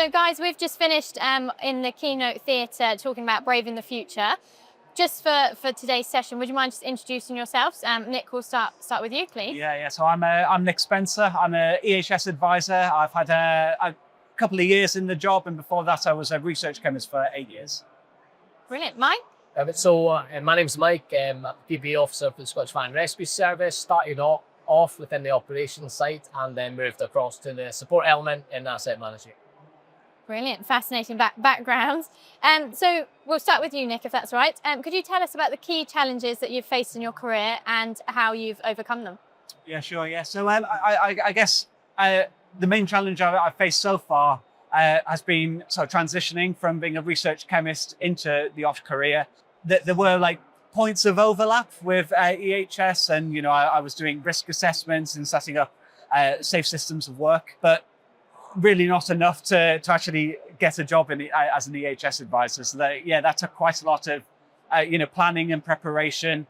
So guys, we've just finished in the keynote theatre talking about braving the future. Just for today's session, would you mind just introducing yourselves? Nick, we'll start with you, please. Yeah. So I'm Nick Spencer. I'm a EHS advisor. I've had a couple of years in the job, and before that, I was a research chemist for 8 years. Brilliant, Mike. My name's Mike. I'm a PPE officer for the Scottish Fire and Rescue Service. Started off within the operations side and then moved across to the support element in asset management. Brilliant, fascinating backgrounds. So we'll start with you, Nick, if that's right. Could you tell us about the key challenges that you've faced in your career and how you've overcome them? Yeah, sure. Yeah. So I guess the main challenge I've faced so far has been sort of transitioning from being a research chemist into the OSH career. There were like points of overlap with EHS, and I was doing risk assessments and setting up safe systems of work, but really not enough to actually get a job as an EHS advisor. So that took quite a lot of planning and preparation,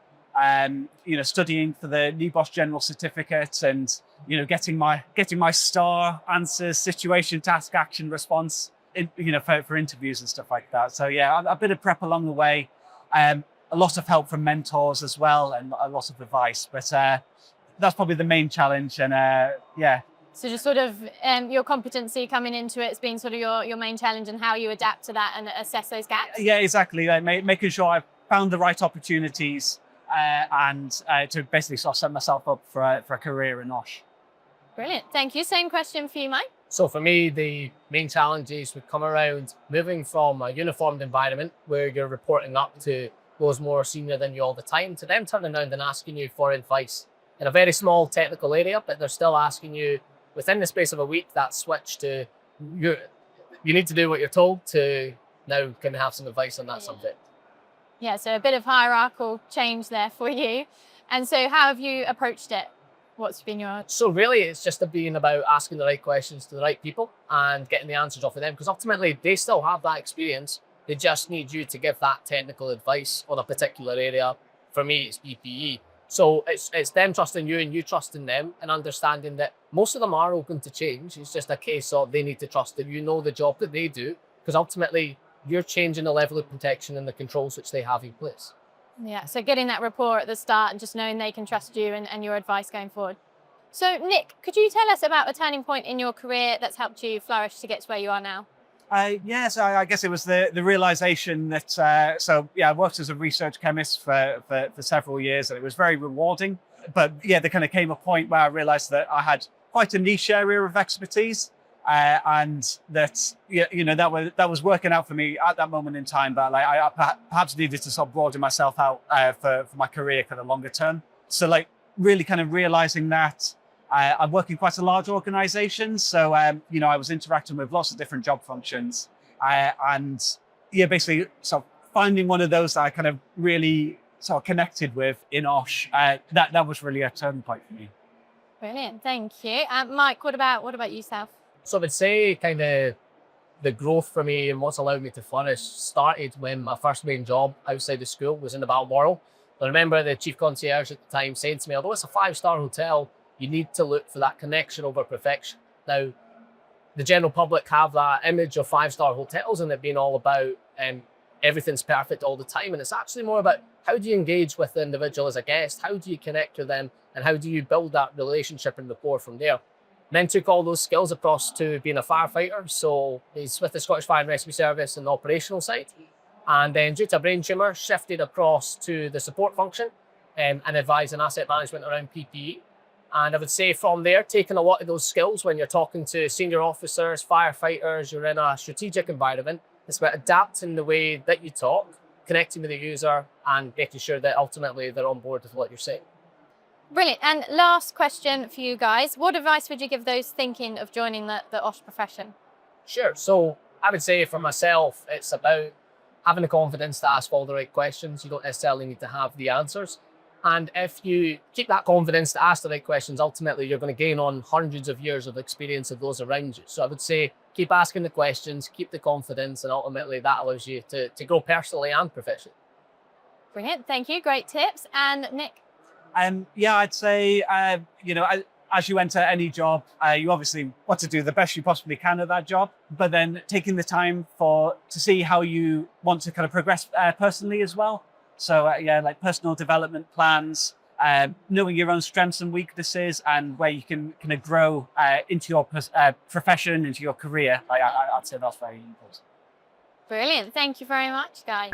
studying for the NEBOSH General Certificate, and getting my STAR answers, situation, task, action, response, for interviews and stuff like that. So yeah, a bit of prep along the way, a lot of help from mentors as well, and a lot of advice. But that's probably the main challenge. And yeah. So just sort of your competency coming into it as being sort of your main challenge, and how you adapt to that and assess those gaps? Yeah, exactly. Making sure I've found the right opportunities and to basically sort of set myself up for a career in OSH. Brilliant. Thank you. Same question for you, Mike. So for me, the main challenges would come around moving from a uniformed environment where you're reporting up to those more senior than you all the time, to them turning around and asking you for advice in a very small technical area, but they're still asking you within the space of a week. That switch to you need to do what you're told to now can have some advice on that subject. Yeah, so a bit of hierarchical change there for you. And so how have you approached it? What's been your... So really, it's just being about asking the right questions to the right people and getting the answers off of them, because ultimately they still have that experience. They just need you to give that technical advice on a particular area. For me, it's PPE. So it's them trusting you and you trusting them, and understanding that most of them are open to change. It's just a case of they need to trust that you know the job that they do, because ultimately you're changing the level of protection and the controls which they have in place. Yeah, so getting that rapport at the start and just knowing they can trust you and your advice going forward. So Nick, could you tell us about a turning point in your career that's helped you flourish to get to where you are now? So I guess it was the realization that, I worked as a research chemist for several years, and it was very rewarding. But yeah, there kind of came a point where I realized that I had quite a niche area of expertise, and that, that was working out for me at that moment in time. But like, I perhaps needed to sort of broaden myself out for my career kind of longer term. So like really kind of realizing that. I'm working quite a large organization, so I was interacting with lots of different job functions, and basically sort of finding one of those that I kind of really sort of connected with in OSH. That was really a turning point for me. Brilliant, thank you. Mike, what about yourself? So I would say kind of the growth for me and what's allowed me to flourish started when my first main job outside of school was in the Balmoral. I remember the chief concierge at the time saying to me, although it's a 5-star hotel, you need to look for that connection over perfection. Now, the general public have that image of 5-star hotels and it being all about everything's perfect all the time. And it's actually more about how do you engage with the individual as a guest? How do you connect with them? And how do you build that relationship and rapport from there? And then took all those skills across to being a firefighter. So he's with the Scottish Fire and Rescue Service on the operational side. And then due to a brain tumour, shifted across to the support function and advising asset management around PPE. And I would say from there, taking a lot of those skills when you're talking to senior officers, firefighters, you're in a strategic environment. It's about adapting the way that you talk, connecting with the user, and making sure that ultimately they're on board with what you're saying. Brilliant. And last question for you guys. What advice would you give those thinking of joining the OSH profession? Sure. So I would say for myself, it's about having the confidence to ask all the right questions. You don't necessarily need to have the answers. And if you keep that confidence to ask the right questions, ultimately you're going to gain on hundreds of years of experience of those around you. So I would say keep asking the questions, keep the confidence, and ultimately that allows you to grow personally and professionally. Brilliant. Thank you. Great tips. And Nick? I'd say, as you enter any job, you obviously want to do the best you possibly can at that job, but then taking the time to see how you want to kind of progress personally as well. So yeah, like personal development plans, knowing your own strengths and weaknesses, and where you can kind of grow into your profession, into your career. I'd say that's very important. Brilliant. Thank you very much, guys.